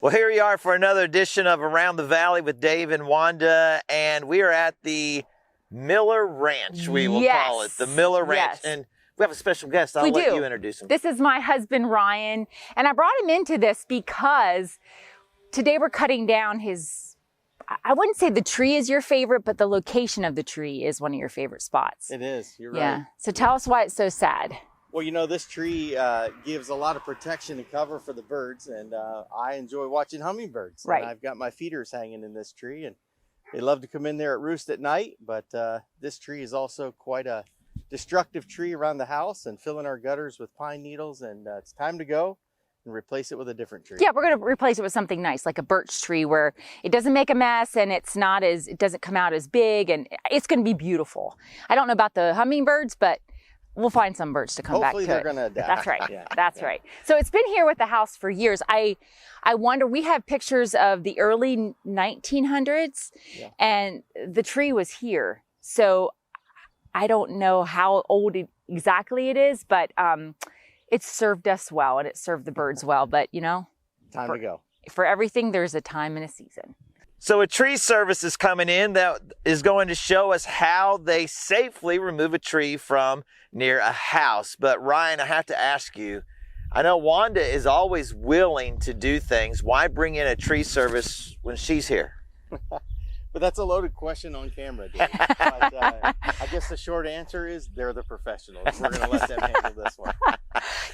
Well, here we are for another edition of Around the Valley with Dave and Wanda, and we are at the Miller Ranch, we will call it. The Miller Ranch. And we have a special guest. I'll let you introduce him. This is my husband, Ryan, and I brought him into this because today we're cutting down his, I wouldn't say the tree is your favorite, but the location of the tree is one of your favorite spots. It is, you're right. Yeah, so tell us why it's so sad. Well, you know, this tree gives a lot of protection and cover for the birds, and I enjoy watching hummingbirds. Right. And I've got my feeders hanging in this tree, and they love to come in there at roost at night, but this tree is also quite a destructive tree around the house and filling our gutters with pine needles, and it's time to go and replace it with a different tree. Yeah, we're going to replace it with something nice, like a birch tree where it doesn't make a mess and it doesn't come out as big, and it's going to be beautiful. I don't know about the hummingbirds, but we'll find some birds to come Hopefully back to they're going to adapt. That's right. Yeah. That's right. So it's been here with the house for years. I wonder, we have pictures of the early 1900s and the tree was here. So I don't know how old exactly it is, but it's served us well and it served the birds well. But you know, Time to go. For everything, there's a time and a season. So a tree service is coming in that is going to show us how they safely remove a tree from near a house. But Ryan, I have to ask you, I know Wanda is always willing to do things. Why bring in a tree service when she's here? But that's a loaded question on camera, Dave. But, I guess the short answer is they're the professionals. We're going to let them handle this one.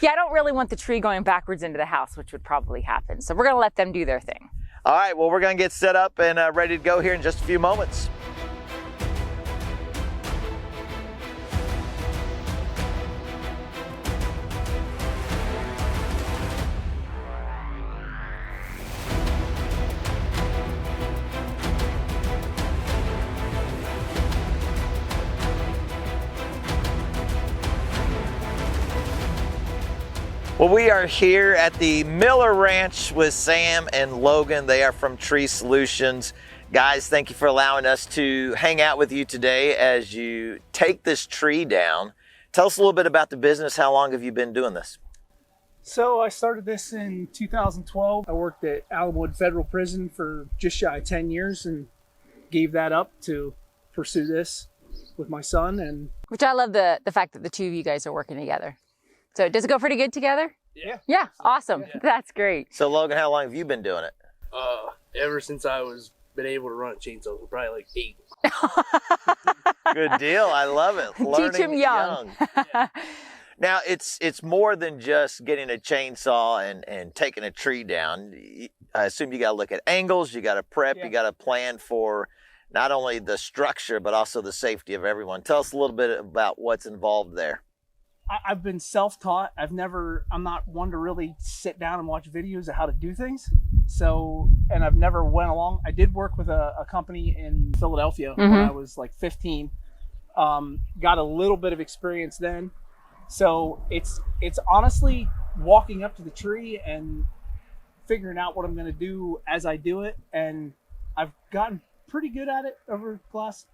Yeah, I don't really want the tree going backwards into the house, which would probably happen. So we're going to let them do their thing. All right, well, we're going to get set up and ready to go here in just a few moments. Well, we are here at the Miller Ranch with Sam and Logan. They are from Tree Solutions. Guys, thank you for allowing us to hang out with you today as you take this tree down. Tell us a little bit about the business. How long have you been doing this? So I started this in 2012. I worked at Allenwood Federal Prison for just shy of 10 years and gave that up to pursue this with my son. And which I love the fact that the two of you guys are working together. So does it go pretty good together? Yeah. Yeah, awesome. Yeah. That's great. So Logan, how long have you been doing it? Ever since I was been able to run a chainsaw, so probably like 8. Good deal. I love it. Learning Teach him young. Yeah. Now, it's more than just getting a chainsaw and taking a tree down. I assume you got to look at angles, you got to prep, you got to plan for not only the structure, but also the safety of everyone. Tell us a little bit about what's involved there. I've been self-taught. I'm not one to really sit down and watch videos of how to do things. So, and I've never went along. I did work with a company in Philadelphia when I was like 15. Got a little bit of experience then. So it's honestly walking up to the tree and figuring out what I'm going to do as I do it. And I've gotten pretty good at it over the last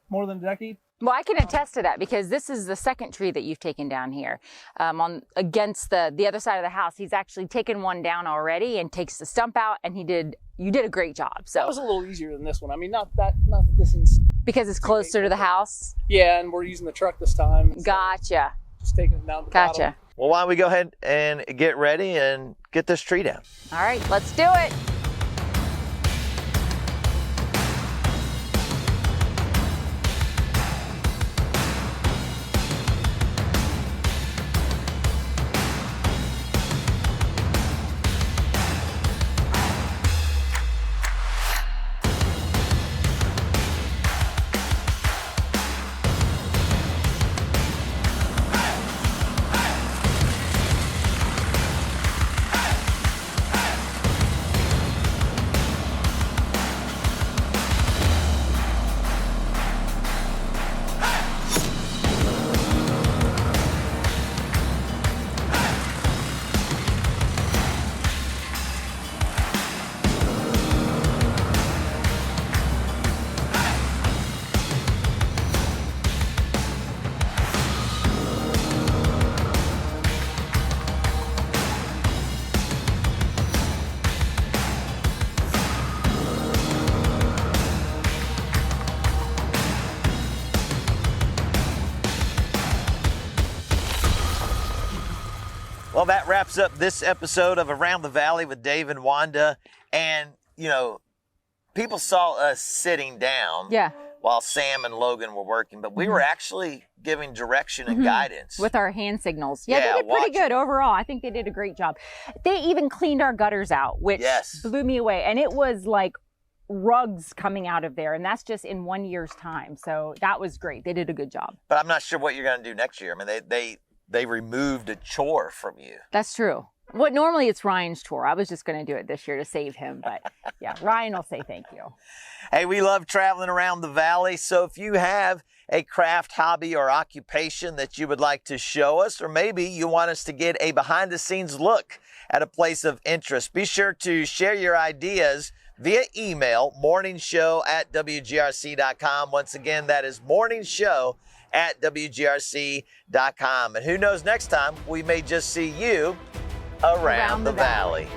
more than a decade. Well, I can attest to that because this is the second tree that you've taken down here on against the other side of the house. He's actually taken one down already and takes the stump out, and you did a great job. So that was a little easier than this one. I mean, not that this is because it's closer to the house. Yeah, and we're using the truck this time. Gotcha. Just taking it down to the bottom. Well, why don't we go ahead and get ready and get this tree down? All right, let's do it. Well, that wraps up this episode of Around the Valley with Dave and Wanda. And, you know, people saw us sitting down while Sam and Logan were working, but we were actually giving direction and guidance. With our hand signals. Yeah, they did pretty good overall. I think they did a great job. They even cleaned our gutters out, which blew me away. And it was like rugs coming out of there, and that's just in 1 year's time. So that was great. They did a good job. But I'm not sure what you're going to do next year. I mean, they removed a chore from you. That's true. What normally it's Ryan's chore. I was just going to do it this year to save him, but yeah, Ryan will say thank you. Hey, we love traveling around the valley. So if you have a craft, hobby, or occupation that you would like to show us, or maybe you want us to get a behind the scenes look at a place of interest, be sure to share your ideas via email, morningshow@wgrc.com. Once again, that is morningshow@wgrc.com. And who knows, next time we may just see you around the valley.